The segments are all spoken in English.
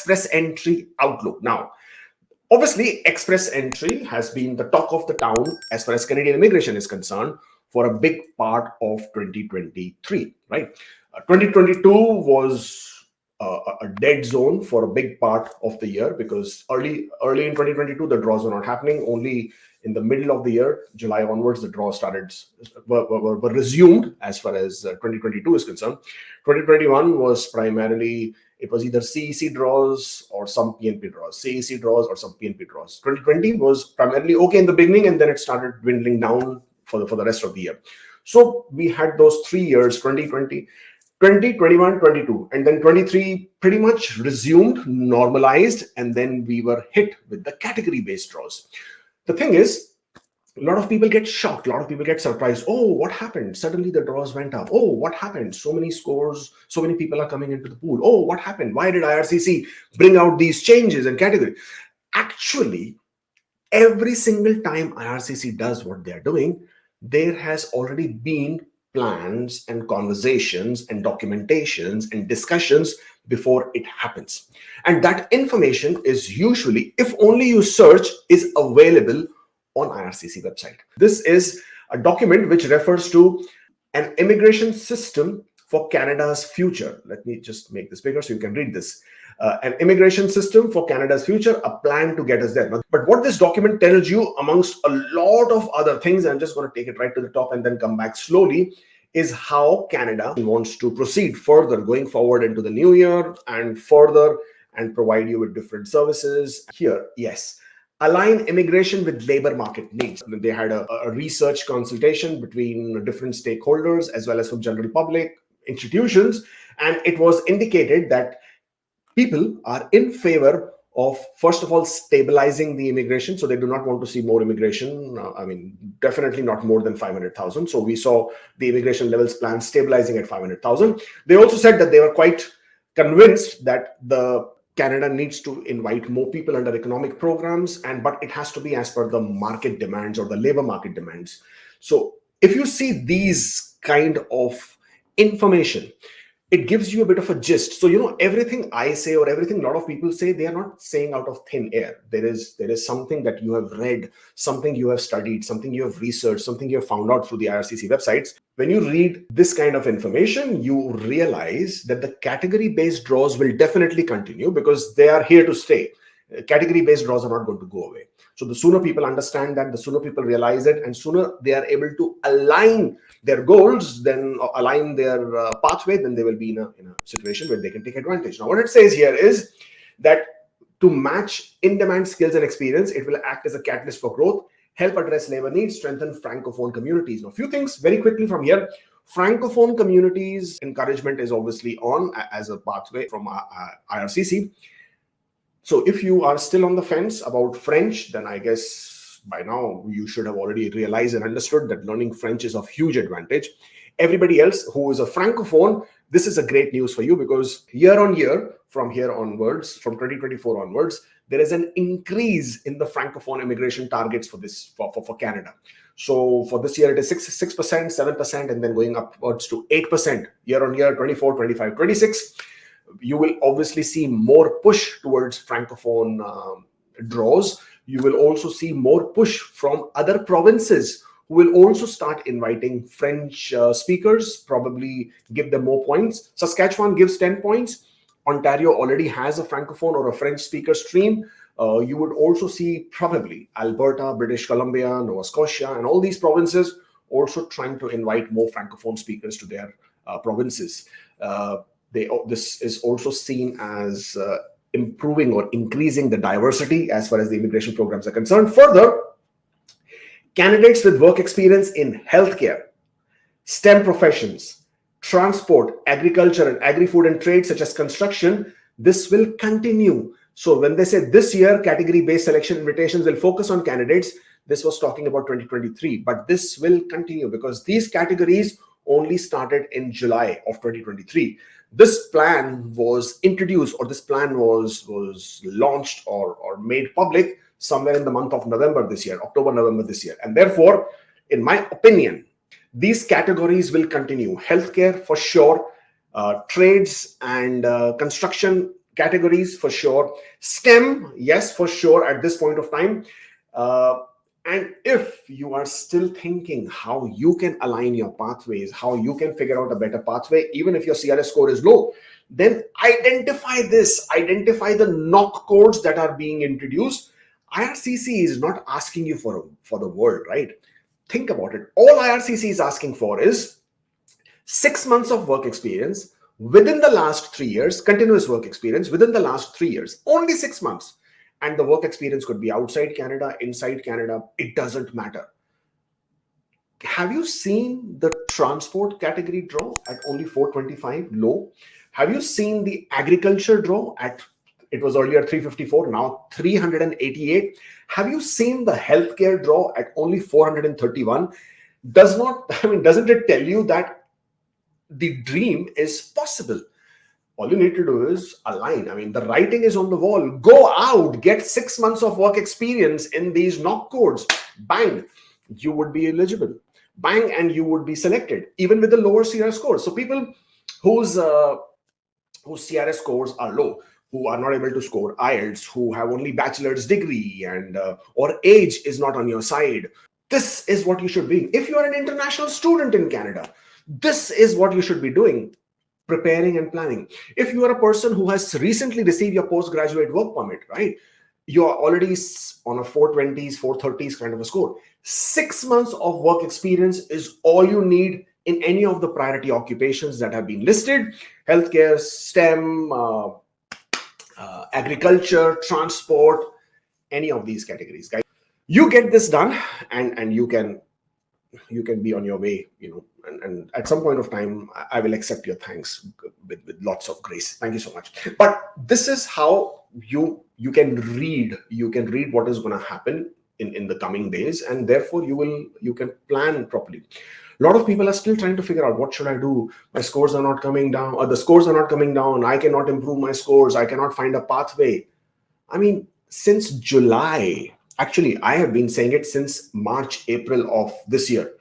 express entry outlook. Now, obviously, express entry has been the talk of the town as far as Canadian immigration is concerned for a big part of 2023, right? 2022 was a dead zone for a big part of the year because early in 2022 the draws were not happening. Only in the middle of the year, July onwards, the draws were resumed as far as 2022 is concerned. 2021 was primarily, it was either CEC draws or some PNP draws, CEC draws or some PNP draws. 2020 was primarily okay in the beginning, and then it started dwindling down for the rest of the year. So we had those 3 years, 2020, 2021, 22, and then 23 pretty much resumed, normalized, and then we were hit with the category-based draws. The thing is, a lot of people get shocked. A lot of people get surprised. Oh, what happened? Suddenly the draws went up. Oh, what happened? So many scores, so many people are coming into the pool. Oh, what happened? Why did IRCC bring out these changes in category? Actually, every single time IRCC does what they're doing, there has already been plans and conversations and documentations and discussions before it happens. And that information is usually, if only you search, is available on IRCC website. This is a document which refers to an immigration system for Canada's future. Let me just make this bigger so you can read this. An immigration system for Canada's future, a plan to get us there. But what this document tells you, amongst a lot of other things, I'm just going to take it right to the top and then come back slowly, is how Canada wants to proceed further going forward into the new year and further and provide you with different services. Here, yes, align immigration with labor market needs. They had a research consultation between different stakeholders as well as from general public institutions, and it was indicated that people are in favor of, first of all, stabilizing the immigration. So they do not want to see more immigration. Definitely not more than 500,000. So we saw the immigration levels plan stabilizing at 500,000. They also said that they were quite convinced that the Canada needs to invite more people under economic programs, but it has to be as per the market demands or the labor market demands. So if you see these kind of information, it gives you a bit of a gist. So, everything I say or everything a lot of people say, they are not saying out of thin air. There is something that you have read, something you have studied, something you have researched, something you have found out through the IRCC websites. When you read this kind of information, you realize that the category-based draws will definitely continue because they are here to stay. Category-based draws are not going to go away. So the sooner people understand that, the sooner people realize it, and sooner they are able to align their goals, then align their pathway, then they will be in a situation where they can take advantage. Now, what it says here is that to match in-demand skills and experience, it will act as a catalyst for growth, help address labor needs, strengthen Francophone communities. Now, a few things very quickly from here. Francophone communities encouragement is obviously on as a pathway from IRCC. So if you are still on the fence about French, then I guess by now you should have already realized and understood that learning French is of huge advantage. Everybody else who is a Francophone, this is a great news for you because year on year, from here onwards, from 2024 onwards, there is an increase in the Francophone immigration targets for Canada. So for this year, it is 6%, 7%, and then going upwards to 8% year on year, 24, 25, 26. You will obviously see more push towards Francophone draws. You will also see more push from other provinces who will also start inviting French speakers, probably give them more points. Saskatchewan gives 10 points. Ontario already has a Francophone or a French speaker stream. You would also see probably Alberta, British Columbia, Nova Scotia, and all these provinces also trying to invite more Francophone speakers to their provinces. This is also seen as improving or increasing the diversity as far as the immigration programs are concerned. Further, candidates with work experience in healthcare, STEM professions, transport, agriculture, and agri-food and trade such as construction, this will continue. So when they say this year, category-based selection invitations will focus on candidates, this was talking about 2023, but this will continue because these categories only started in July of 2023. This plan was introduced, or this plan was launched or made public somewhere in the month of November this year, October, November this year. And therefore, in my opinion, these categories will continue. Healthcare for sure, trades and construction, categories for sure. STEM, yes, for sure at this point of time. And if you are still thinking how you can align your pathways, how you can figure out a better pathway, even if your CRS score is low, then identify this, identify the knock codes that are being introduced. IRCC is not asking you for the world, right? Think about it. All IRCC is asking for is 6 months of work experience within the last 3 years, continuous work experience within the last 3 years, only 6 months. And the work experience could be outside Canada, inside Canada, it doesn't matter. Have you seen the transport category draw at only 425, low? Have you seen the agriculture draw at, it was earlier 354, now 388? Have you seen the healthcare draw at only 431? Doesn't it tell you that the dream is possible? All you need to do is align. The writing is on the wall. Go out, get 6 months of work experience in these knock codes. Bang, you would be eligible. Bang, and you would be selected, even with the lower CRS scores. So people whose CRS scores are low, who are not able to score IELTS, who have only bachelor's degree, and or age is not on your side, this is what you should be. If you are an international student in Canada, this is what you should be doing. Preparing and planning. If you are a person who has recently received your postgraduate work permit, right? You are already on a 420s, 430s kind of a score. 6 months of work experience is all you need in any of the priority occupations that have been listed: healthcare, STEM, agriculture, transport, any of these categories, guys. You get this done, and you can be on your way, and at some point of time, I will accept your thanks with lots of grace. Thank you so much. But this is how you can read what is going to happen in the coming days, and therefore you can plan properly. A lot of people are still trying to figure out, what should I do? My scores are not coming down, or the scores are not coming down. I cannot improve my scores. I cannot find a pathway. Since July, actually, I have been saying it since March, April of this year,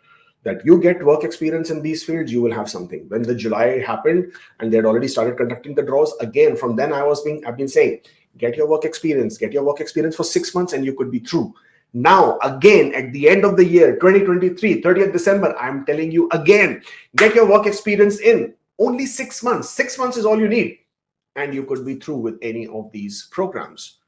that you get work experience in these fields, you will have something. When the July happened and they had already started conducting the draws, again, from then I've been saying, get your work experience for 6 months and you could be through. Now, again, at the end of the year, 2023, 30th December, I'm telling you again, get your work experience in. Only 6 months. 6 months is all you need. And you could be through with any of these programs.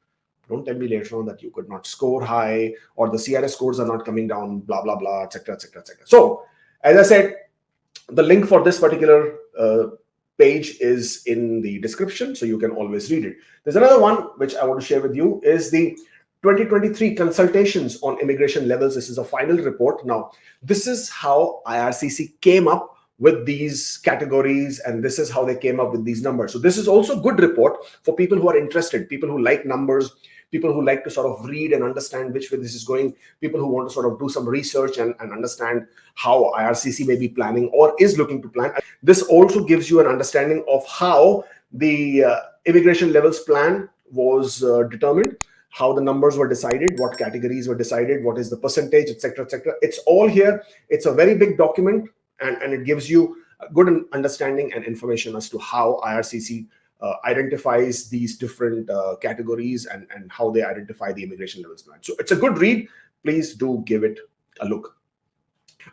Don't tell me later on that you could not score high, or the CRS scores are not coming down, blah, blah, blah, etc., etc., etc. So, as I said, the link for this particular page is in the description, so you can always read it. There's another one which I want to share with you, is the 2023 consultations on immigration levels. This is a final report. Now, this is how IRCC came up with these categories, and this is how they came up with these numbers. So this is also a good report for people who are interested, people who like numbers, people who like to sort of read and understand which way this is going, people who want to sort of do some research and understand how IRCC may be planning or is looking to plan. This also gives you an understanding of how the immigration levels plan was determined, how the numbers were decided, what categories were decided, what is the percentage, etc., etc. It's all here. It's a very big document, and it gives you a good understanding and information as to how IRCC identifies these different categories and how they identify the immigration levels plan. So it's a good read. Please do give it a look.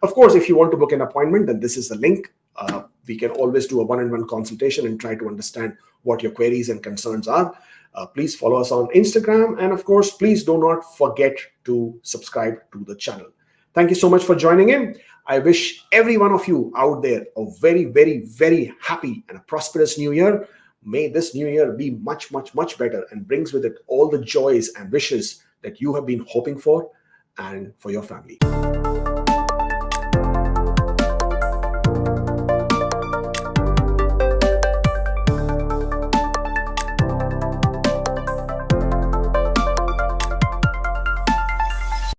Of course, if you want to book an appointment, then this is the link. We can always do a one-on-one consultation and try to understand what your queries and concerns are. Please follow us on Instagram. And of course, please do not forget to subscribe to the channel. Thank you so much for joining in. I wish every one of you out there a very, very, very happy and a prosperous new year. May this new year be much, much, much better and brings with it all the joys and wishes that you have been hoping for and for your family.